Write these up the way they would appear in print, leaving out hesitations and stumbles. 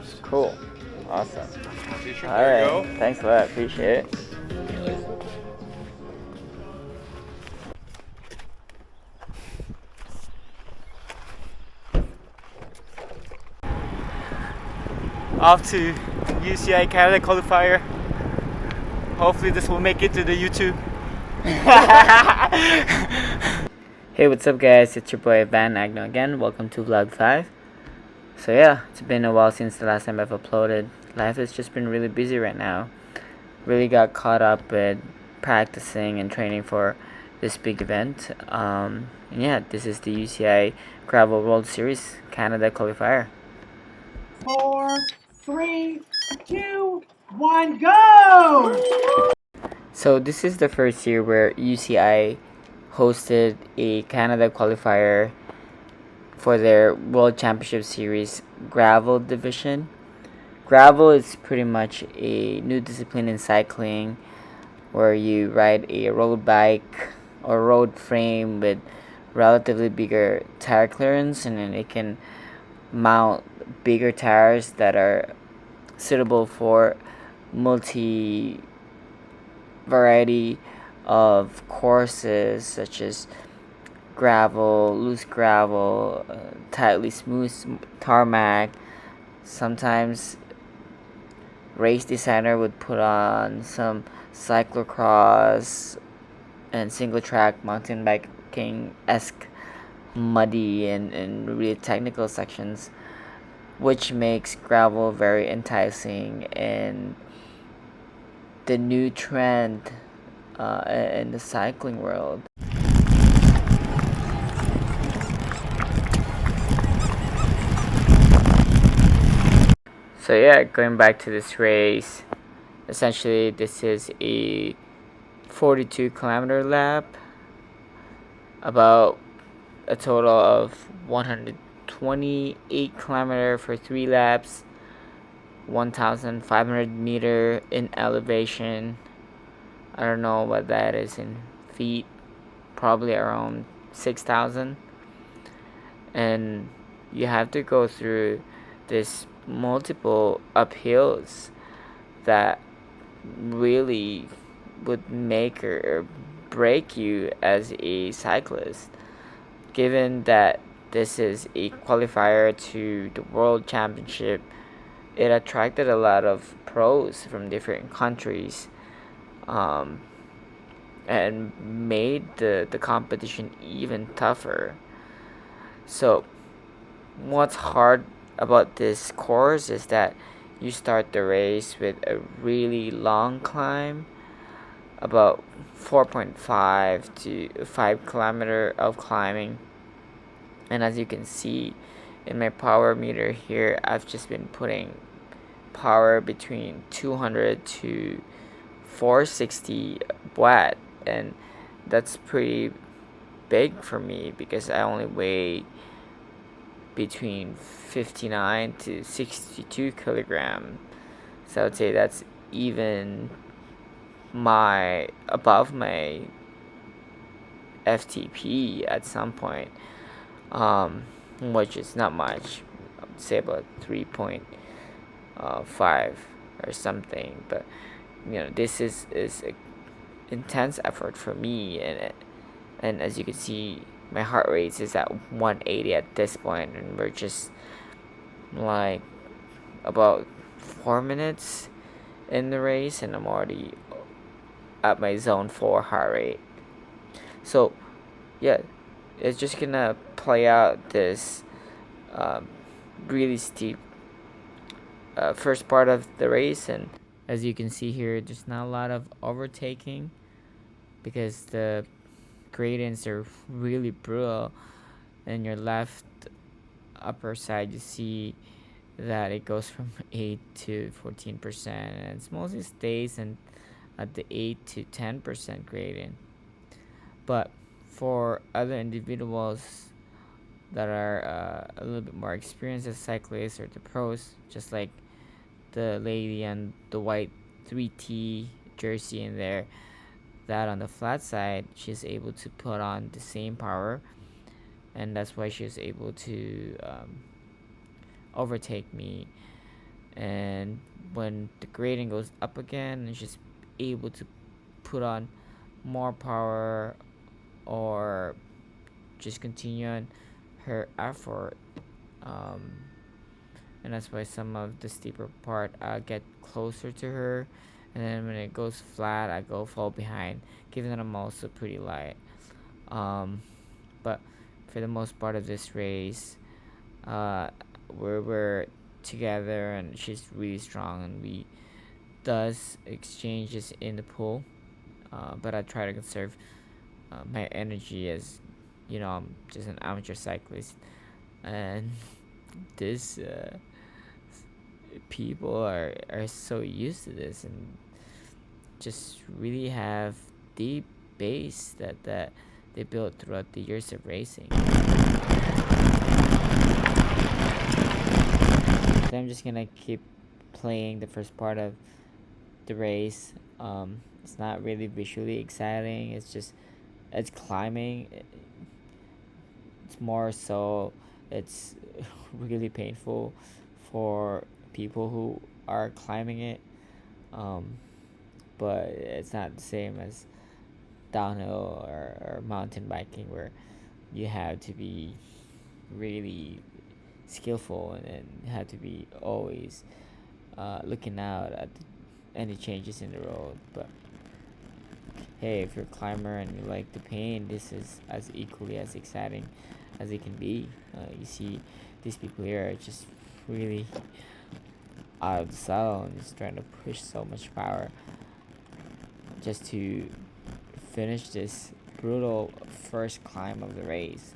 coast. Cool. Awesome. T-shirt, All there you right. go. Thanks a lot. Appreciate it. Off to UCI Canada Qualifier. Hopefully this will make it to the YouTube. Hey, what's up guys? It's your boy Van Agno again. Welcome to vlog 5. So yeah, it's been a while since the last time I've uploaded. Life has just been really busy right now. Really got caught up with practicing and training for this big event. And yeah, this is the UCI Gravel World Series Canada Qualifier. 4, 3, 2, 1, go! So this is the first year where UCI hosted a Canada qualifier for their World Championship Series gravel division. Gravel is pretty much a new discipline in cycling where you ride a road bike or road frame with relatively bigger tire clearance, and then it can mount bigger tires that are suitable for multi variety of courses such as gravel, loose gravel, tightly smooth tarmac. Sometimes race designer would put on some cyclocross and single track mountain biking-esque muddy and really technical sections, which makes gravel very enticing and the new trend in the cycling world. So yeah, going back to this race, essentially this is a 42-kilometer lap, about a total of 128 kilometer for 3 laps, 1,500 meter in elevation. I don't know what that is in feet, probably around 6,000. And you have to go through this multiple uphills that really would make or break you as a cyclist, given that this is a qualifier to the World Championship. It attracted a lot of pros from different countries, and made the competition even tougher. So what's hard about this course is that you start the race with a really long climb, about 4.5 to 5 kilometer of climbing. And as you can see in my power meter here, I've just been putting power between 200 to 460 watt, and that's pretty big for me because I only weigh between 59 to 62 kilogram. So I would say that's even above my FTP at some point, which is not much. I would say about 3.5 or something. But this is a intense effort for me, and as you can see, my heart rate is at 180 at this point, and we're just like about 4 minutes in the race, and I'm already at my zone 4 heart rate. So yeah, it's just gonna play out this really steep first part of the race, and as you can see here, there's not a lot of overtaking because the gradients are really brutal. In your left upper side, you see that it goes from 8 to 14%, and it mostly stays at the 8 to 10% gradient. But for other individuals that are a little bit more experienced as cyclists or the pros, just like the lady on the white 3T jersey in there, that on the flat side, she's able to put on the same power, and that's why she's able to overtake me and when the grading goes up again, and she's able to put on more power or just continue on her effort. And that's why some of the steeper part I get closer to her, and then when it goes flat I fall behind, given that I'm also pretty light. But for the most part of this race, we're together, and she's really strong, and we does exchanges in the pool, but I try to conserve my energy, as you know, I'm just an amateur cyclist, and this people are so used to this and just really have deep base that they built throughout the years of racing. So I'm just gonna keep playing the first part of the race. It's not really visually exciting, it's climbing. It's more so it's really painful for people who are climbing it, but it's not the same as downhill or mountain biking, where you have to be really skillful and have to be always looking out at any changes in the road. But hey, if you're a climber and you like the pain, this is as equally as exciting as it can be. You see these people here are just really out of the zone, just trying to push so much power just to finish this brutal first climb of the race.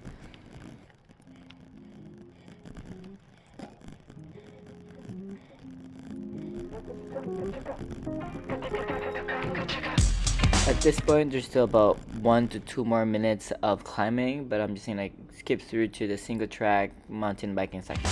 At this point, there's still about 1 to 2 more minutes of climbing, but I'm just gonna skip through to the single track mountain biking section.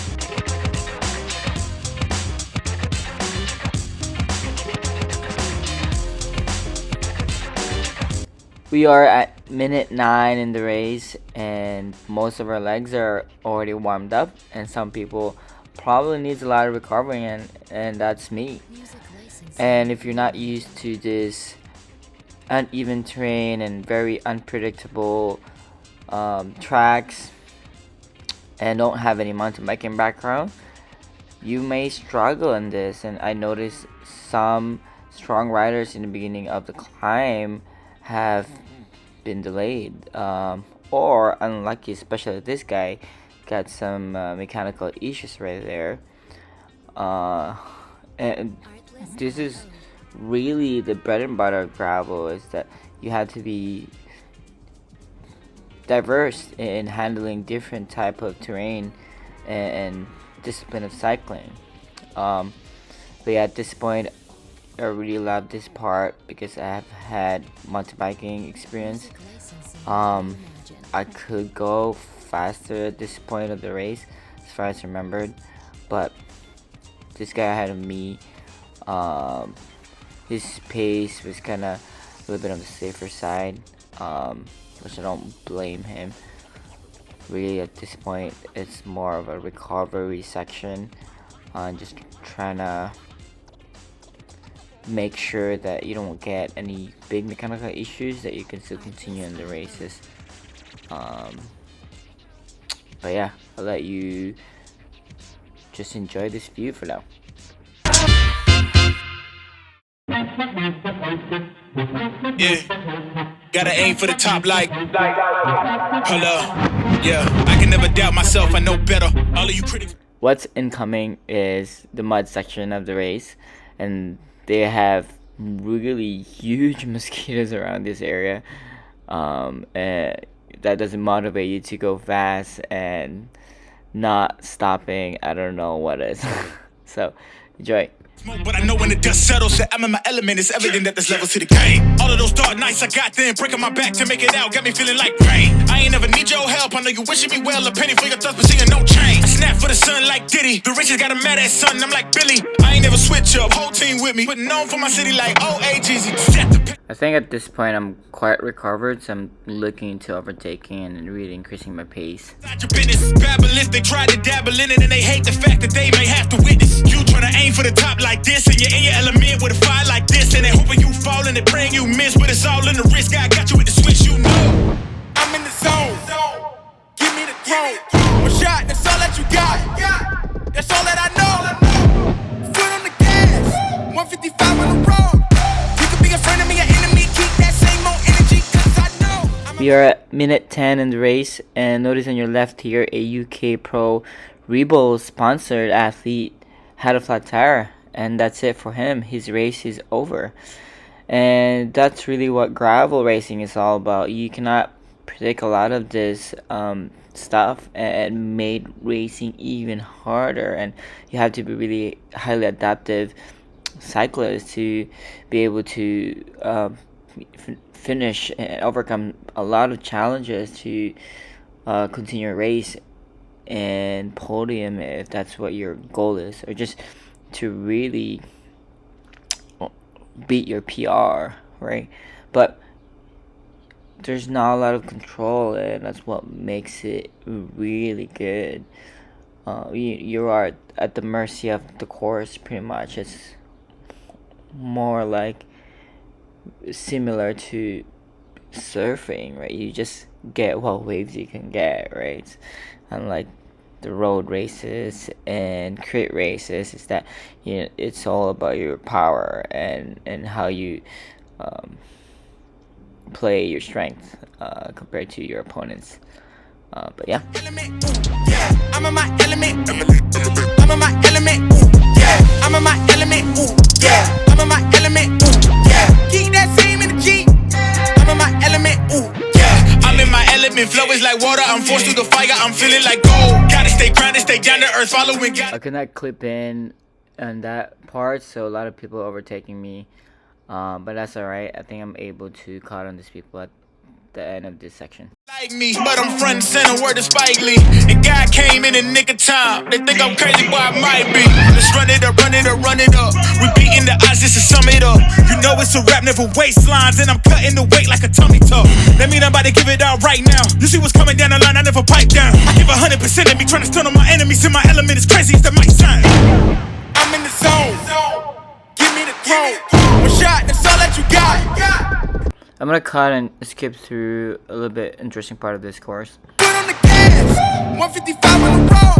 We are at minute 9 in the race, and most of our legs are already warmed up, and some people probably needs a lot of recovery, and that's me. And if you're not used to this uneven terrain and very unpredictable tracks, and don't have any mountain biking background, you may struggle in this. And I noticed some strong riders in the beginning of the climb have been delayed, or unlucky, especially this guy got some mechanical issues right there, and this is really the bread and butter of gravel, is that you have to be diverse in handling different type of terrain and discipline of cycling. But yeah, at this point I really love this part because I have had mountain biking experience. I could go faster at this point of the race as far as I remembered, but this guy ahead of me, his pace was kind of a little bit on the safer side, which I don't blame him. Really, at this point, it's more of a recovery section, just trying to make sure that you don't get any big mechanical issues, that you can still continue in the races. But yeah, I'll let you just enjoy this view for now. Yeah, gotta aim for the top like hello. Yeah, I can never doubt myself, I know better. All of you critics. What's incoming is the mud section of the race, and they have really huge mosquitoes around this area, and that doesn't motivate you to go fast, and not stopping, I don't know what is. So enjoy. But I know when the dust settles that I'm in my element. It's evident that there's levels to the game. All of those dark nights I got then, breaking my back to make it out, got me feeling like rain. I ain't never need your help, I know you wishing me well. A penny for your thoughts, but seeing no change. I snap for the sun like Diddy. The riches got a mad ass son, I'm like Billy. I ain't never switch up, whole team with me. Putting on for my city like OAGZ. I think at this point I'm quite recovered, so I'm looking into overtaking and really increasing my pace. Your business, babble if they try to dabble in it, and they hate the fact that they may have to witness. You trying to aim for the like this, and you're in your element with a fire like this, and they hoping you fall and they praying you miss, but it's all in the risk. I got you with the switch, you know. I'm in the zone. Give me the throne. One shot, that's all that you got. That's all that I know. Foot on the gas. 155 on the road. You could be a friend of me, an enemy. Keep that same old energy, cause I know. We are at minute 10 in the race, and notice on your left here, a UK Pro Rebo sponsored athlete had a flat tire, and that's it for him. His race is over. And that's really what gravel racing is all about. You cannot predict a lot of this stuff, and made racing even harder, and you have to be really highly adaptive cyclist to be able to finish and overcome a lot of challenges to continue your race and podium if that's what your goal is, or just to really beat your PR, right? But there's not a lot of control, and that's what makes it really good. You are at the mercy of the course, pretty much. It's more like similar to surfing, right? You just get what waves you can get, right? Unlike the road races and crit races, is that it's all about your power and how you play your strength compared to your opponents. But yeah. I'm in my element. I'm in my element. Yeah. I'm in my element. Yeah. I'm in my element. Yeah. Keep that same energy. I'm in my element. Yeah. I'm in my element. Flow is like water. I'm forced through the fire. I'm feeling like gold. Gotta stay grounded, stay down to earth, following. I could not clip in on that part, so a lot of people are overtaking me. But that's alright. I think I'm able to caught on these people at the end of this section. Like me, but I'm front and center, word to Spike Lee. And God came in the nick of time. They think I'm crazy, but I might be. Let's run it up, run it up, run it up. We beating the odds just to sum it up. You know it's a rap, never waistlines, and I'm cutting the weight like a tummy tuck. That mean I'm about to give it out right now. You see what's coming down the line, I never pipe down. I give 100% of me, trying to stun on my enemies. In my element, as crazy as that might sound. I'm in the zone. Give me the throne. One shot, that's all that you got. I'm gonna cut and skip through a little bit interesting part of this course. Put on the gas, 155 on the road.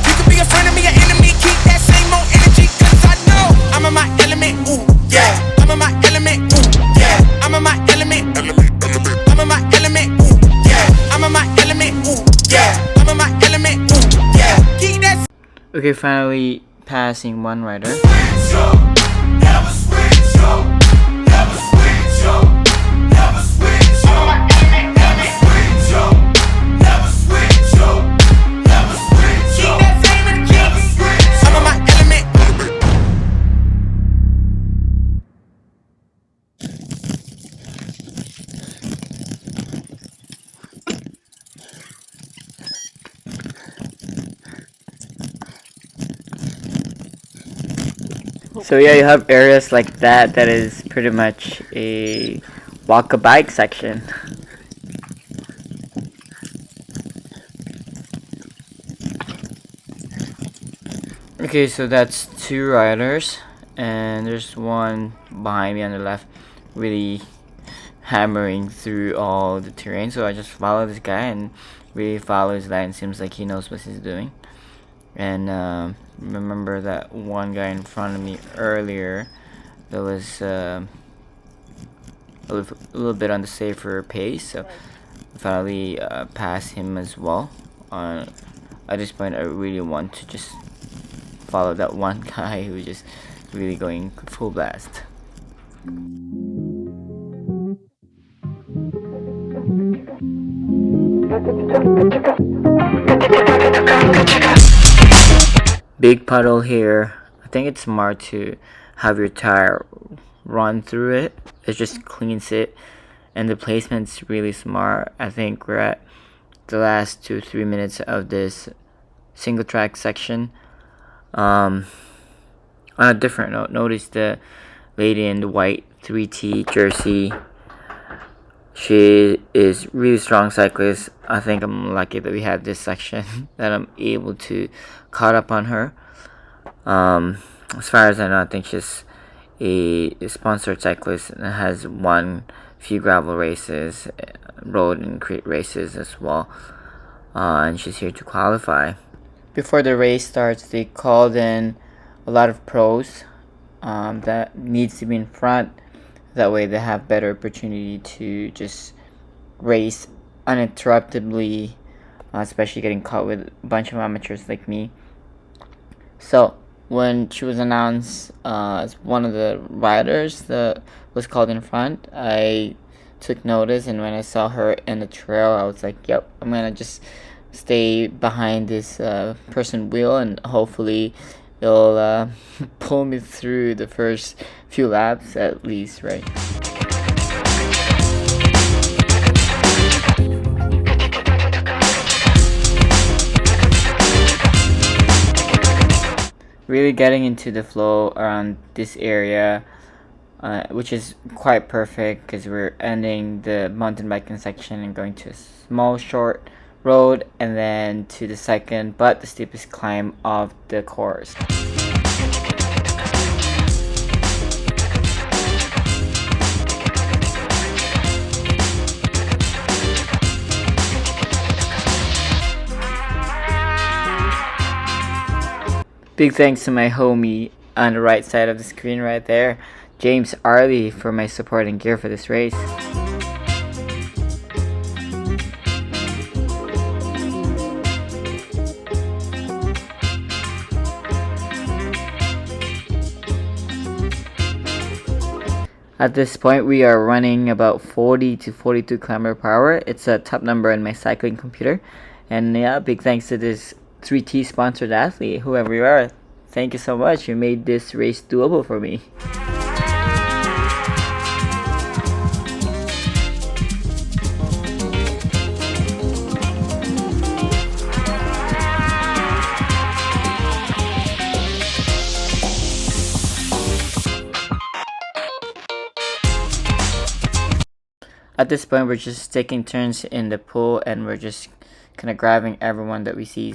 You could be a friend of me, an enemy. Keep that same old energy, cause I know I'm in my element. Ooh, yeah. I'm in my element. Ooh, yeah. I'm in my element. I'm in my element. Ooh, yeah. I'm in my element. Ooh, yeah. I'm in my element. Ooh, yeah. Keep that. Okay, finally passing one rider. Never switch, yo. Never switch, yo. Never switch, yo. Never switch, yo. Never switch, yo. Never switch, yo. Never switch. I'm in my element. So yeah, you have areas like that is pretty much a walk a bike section. Okay, so that's two riders, and there's one behind me on the left really hammering through all the terrain, so I just follow this guy and really follow his line. Seems like he knows what he's doing. And remember that one guy in front of me earlier that was a little bit on the safer pace, so I finally passed him as well. At this point, I really want to just follow that one guy who was just really going full blast. Big puddle here. I think it's smart to have your tire run through it. It just cleans it, and the placement's really smart. I think we're at the last 2-3 minutes of this single track section. On a different note, notice the lady in the white 3T jersey. She is really strong cyclist. I think I'm lucky that we have this section that I'm able to caught up on her. as far as I know, I think she's a sponsored cyclist and has won few gravel races, road and crete races as well. And she's here to qualify. Before the race starts, they called in a lot of pros that needs to be in front. That way they have better opportunity to just race uninterruptedly, especially getting caught with a bunch of amateurs like me. So when she was announced as one of the riders that was called in front, I took notice, and when I saw her in the trail, I was like, yep, I'm gonna just stay behind this person wheel, and hopefully it'll pull me through the first few laps at least, right? Really getting into the flow around this area, which is quite perfect because we're ending the mountain biking section and going to a small short road and then to the second but the steepest climb of the course. Big thanks to my homie on the right side of the screen right there, James Arley, for my support and gear for this race. At this point, we are running about 40 to 42 km/h. It's a top number in my cycling computer. And yeah, big thanks to this 3T sponsored athlete, whoever you are. Thank you so much. You made this race doable for me. At this point, we're just taking turns in the pool and we're just kind of grabbing everyone that we see.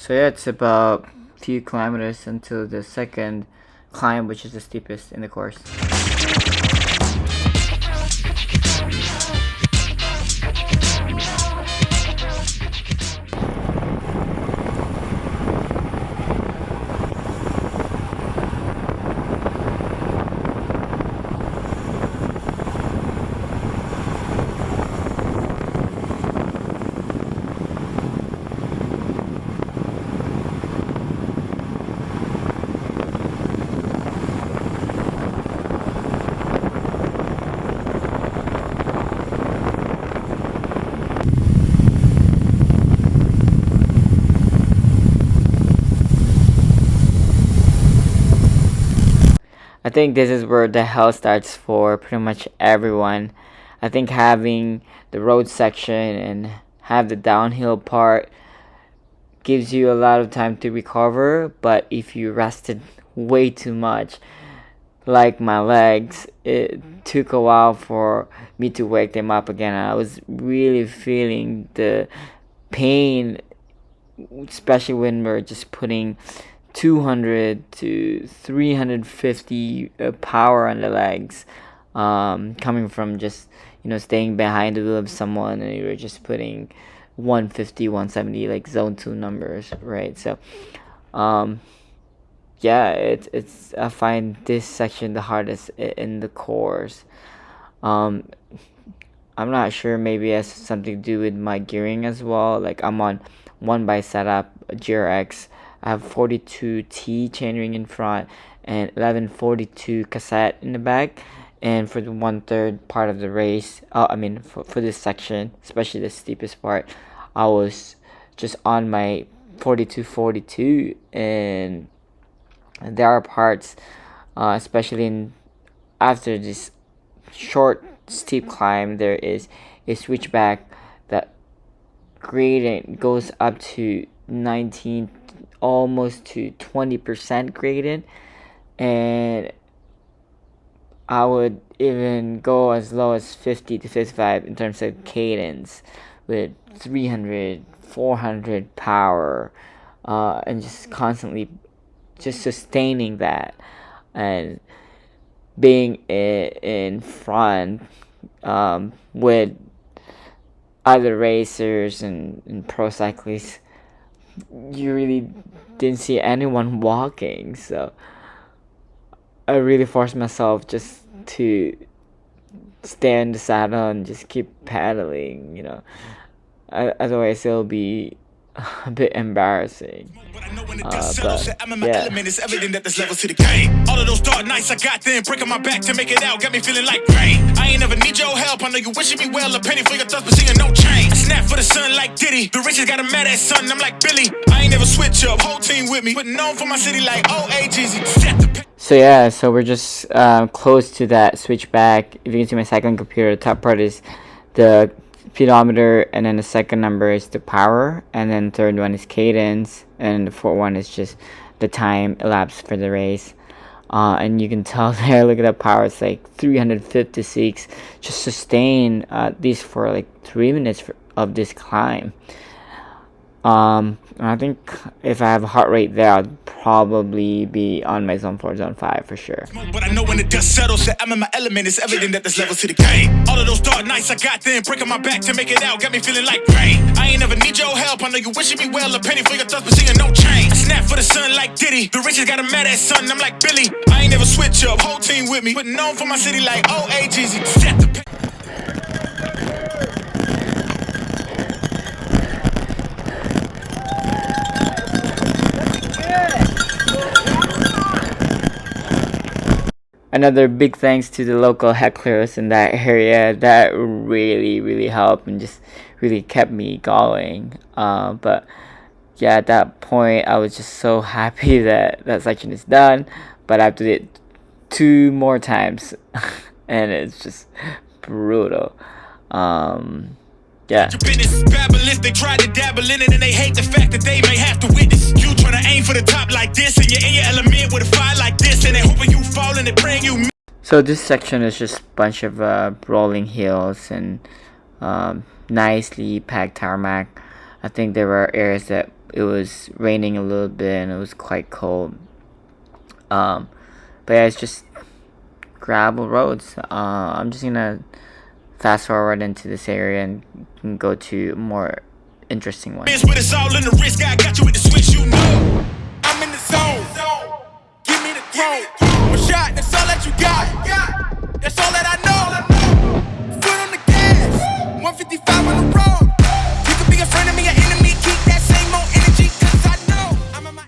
So yeah, it's about a few kilometers until the second climb, which is the steepest in the course. I think this is where the hell starts for pretty much everyone. I think having the road section and have the downhill part gives you a lot of time to recover, but if you rested way too much, like my legs, it took a while for me to wake them up again. I was really feeling the pain, especially when we're just putting 200 to 350 power on the legs, coming from just staying behind the wheel of someone and you're just putting 150 170 like zone 2 numbers, right? So yeah, it's I find this section the hardest in the course. I'm not sure, maybe it has something to do with my gearing as well. Like I'm on 1x setup GRX. I have 42T chainring in front and 1142 cassette in the back. And for the 1/3 part of the race, for this section, especially the steepest part, I was just on my 4242, and there are parts, especially in after this short steep climb, there is a switchback that gradient goes up to 19, almost to 20% gradient, and I would even go as low as 50 to 55 in terms of cadence, with 300, 400 power, and just constantly just sustaining that and being in front with other racers and pro cyclists. You really didn't see anyone walking, so I really forced myself just to stay in the saddle and just keep pedaling, you know. Otherwise it'll be a bit embarrassing. But I know when the dust settles, But I'm in my yeah. element. It's evident that there's levels to the game. All of those dark nights I got then, breaking my back to make it out, got me feeling like rain. I ain't never need your help. I know you wishing me well, a penny for your thoughts, but seeing no change. I snap for the sun like Diddy. The riches got a mad ass son. I'm like Billy. I ain't never switch up, whole team with me. But known for my city like OAGZ. Set the So yeah, so we're just close to that switchback. If you can see my cycling computer, the top part is the speedometer, and then the second number is the power, and then third one is cadence, and the fourth one is just the time elapsed for the race. And you can tell there, look at that power, it's like 356. Just sustain these for like 3 minutes of this climb. I think if I have a heart rate there, I'd probably be on my zone 4, zone 5 for sure. But I know when the dust settles, that I'm in my element. It's evident that there's levels to the game. All of those dark nights I got then, breaking my back to make it out, got me feeling like rain. I ain't never need your help. I know you wishing me well, a penny for your thoughts, but seeing no change. I snap for the sun like Diddy. The riches got a mad ass son. I'm like Billy. I ain't never switch up, whole team with me. But known for my city like OAGZ. Set the Another big thanks to the local hecklers in that area. That really helped and just really kept me going. But yeah, at that point I was just so happy that that section is done, but I have to do it 2 more times and it's just brutal. Yeah. Your business, babble if they try to dabble in it and they hate the fact that they may have to witness. You tryna aim for the top like this and you're in your element with a fire like this and they hoping you fall and they praying you. So this section is just a bunch of rolling hills and nicely packed tarmac. I think there were areas that it was raining a little bit and it was quite cold. But yeah, it's just gravel roads. I'm just gonna fast forward into this area and go to more interesting ones. But it's all in the wrist, I got you with the switch, you know. I'm in the zone. Give me the throne. One shot, that's all that you got. That's all that I know. Foot on the gas. 155 on the road. You could be a friend of me, an enemy. Keep that same old energy, cause I know I'm in my.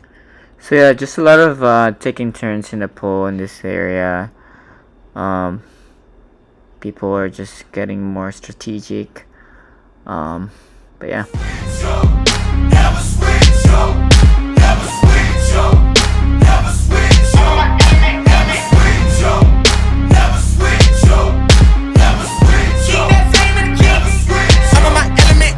So yeah, just a lot of taking turns in the pool in this area. People are just getting more strategic. But yeah. Never switch, yo. Never switch, yo. Never switch, yo. Never switch, yo. Never switch, yo. Never switch, yo. Keep that same energy. Never switch. I'm in my element.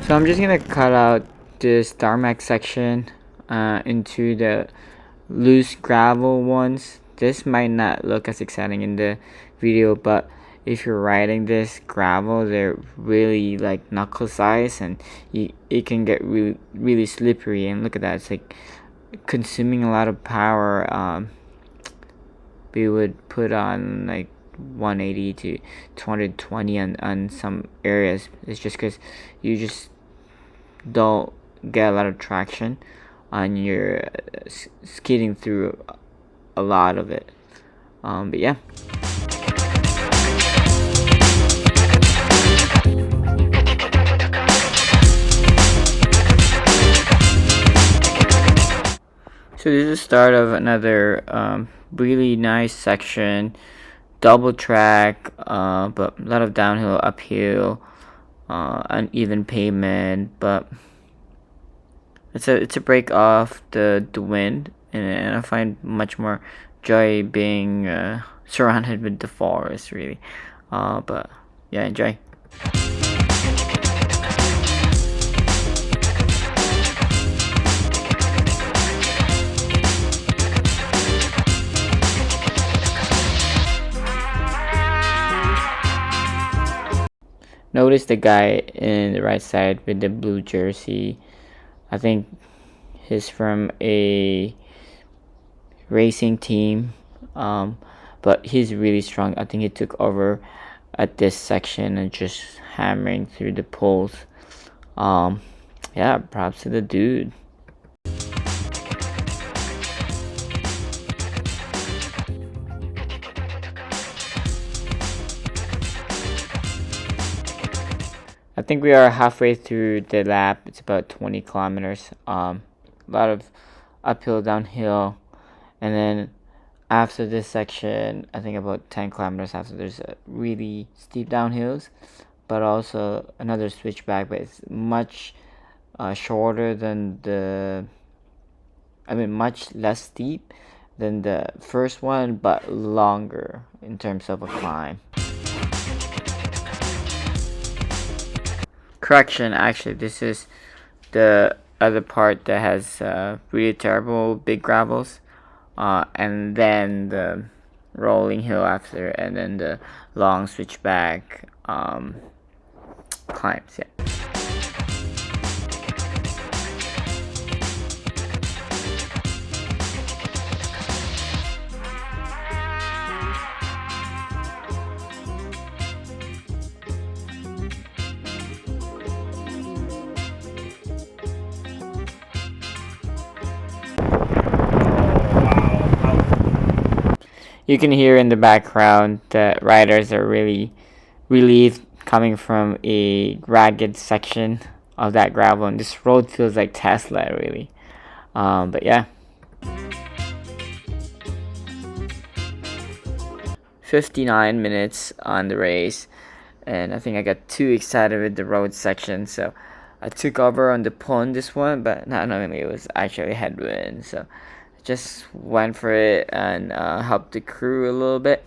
So I'm just gonna cut out this tarmac section into the loose gravel ones. This might not look as exciting in the video, but if you're riding this gravel, they're really like knuckle size and it can get really slippery. And look at that, it's like consuming a lot of power. We would put on like 180 to 220 on some areas. It's just because you just don't get a lot of traction and you're skidding through a lot of it. But yeah. So this is the start of another really nice section, double track, but a lot of downhill, uphill, uneven pavement, but it's a break off the wind, and I find much more joy being surrounded with the forest, really. But yeah, enjoy. Notice the guy in the right side with the blue jersey. I think he's from a racing team, but he's really strong. I think he took over at this section and just hammering through the poles. Yeah, props to the dude. I think we are halfway through the lap. It's about 20 kilometers. A lot of uphill, downhill, and then after this section, I think about 10 kilometers after, there's a really steep downhills, but also another switchback, but it's much shorter than much less steep than the first one, but longer in terms of a climb. Correction, actually, this is the other part that has really terrible big gravels, and then the rolling hill after, and then the long switchback climbs. Yeah. You can hear in the background that riders are really relieved coming from a ragged section of that gravel, and this road feels like Tesla, really. But yeah. 59 minutes on the race, and I think I got too excited with the road section, so I took over on the pond this one, but not knowing it was actually headwind, so I just went for it and helped the crew a little bit.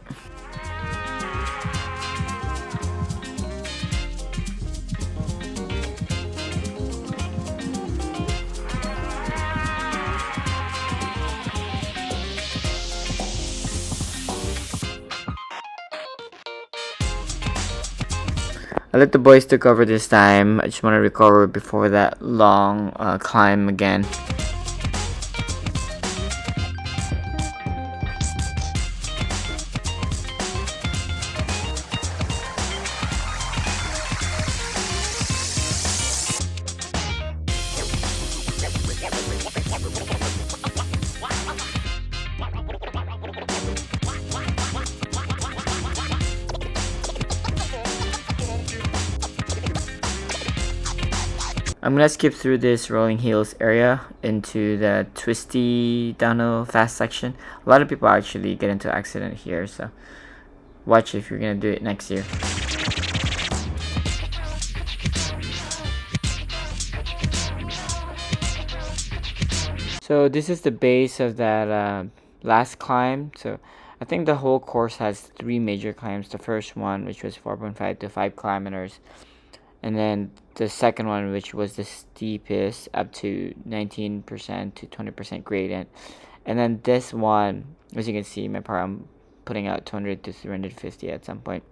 I let the boys take over this time. I just want to recover before that long climb again. I'm gonna skip through this rolling hills area into the twisty downhill fast section. A lot of people actually get into accident here, so watch if you're gonna do it next year. So this is the base of that last climb. So I think the whole course has 3 major climbs. The first one, which was 4.5 to 5 kilometers, and then the second one, which was the steepest, up to 19% to 20% gradient, and then this one, as you can see, my power, I'm putting out 200 to 350 at some point.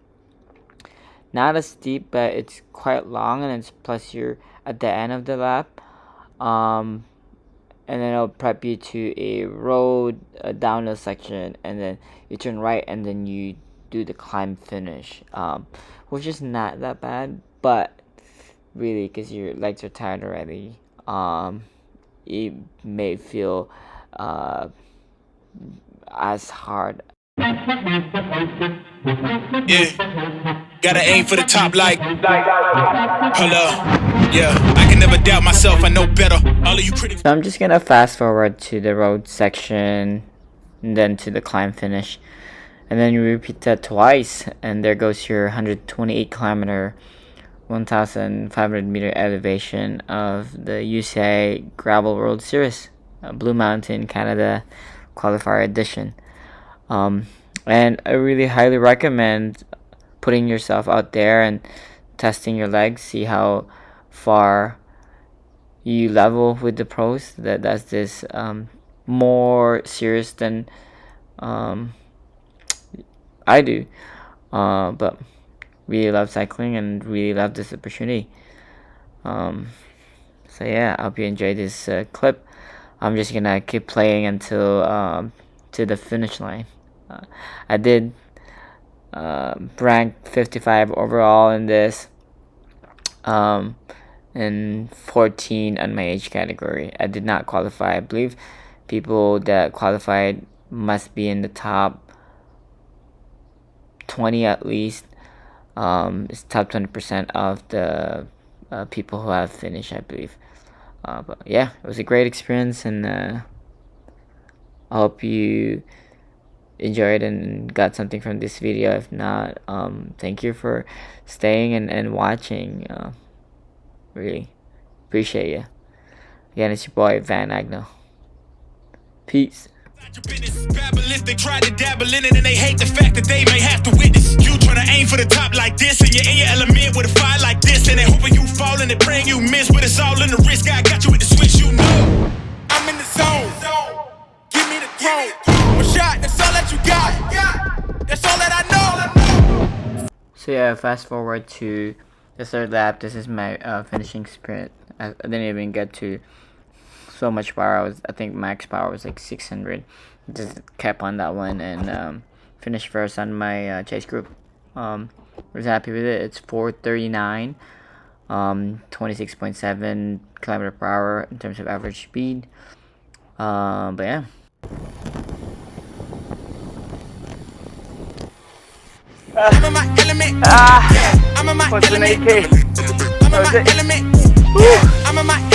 Not as steep, but it's quite long, and it's plus you're at the end of the lap, and then it'll prep you to a road, a downhill section, and then you turn right, and then you do the climb finish, which is not that bad, but really, because your legs are tired already, it may feel as hard Yeah. Gotta aim for the top like. Hold up. Yeah. I can never doubt myself. I know better. All of you critics. So I'm just gonna fast forward to the road section and then to the climb finish. And then you repeat that twice, and there goes your 128 kilometer, 1,500 meter elevation of the UCI Gravel World Series, Bluemountain Canada Qualifier edition. And I really highly recommend putting yourself out there and testing your legs, see how far you level with the pros. That's this more serious than I do, but really love cycling and really love this opportunity. So yeah, I hope you enjoyed this clip. I'm just gonna keep playing until to the finish line. I did rank 55 overall in this, and 14 on my age category. I did not qualify. I believe people that qualified must be in the top 20 at least. It's top 20% of the people who have finished, I believe. But yeah, it was a great experience, and I hope you enjoyed and got something from this video. If not, thank you for staying and watching. Really appreciate you. Again, it's your boy Van Agno. Peace. They try to dabble in it and they hate the fact that they may have to witness you trying to aim for the top like this, and you're in your element with a fire like this, and they hoping you fall and they praying you miss, but it's all in the risk. I got you with the switch, you know. I'm in the zone. Give me the throne. One shot, that's all that you got. That's all that I know. So yeah, fast forward to the third lap. This is my finishing sprint. I didn't even get to so much power. I think max power was like 600. Just kept on that one and finished first on my chase group. Was happy with it. It's 4:39, 26.7 kilometer per hour in terms of average speed. But yeah. I'm in my element. I'm in my element. I'm in my element. I'm in my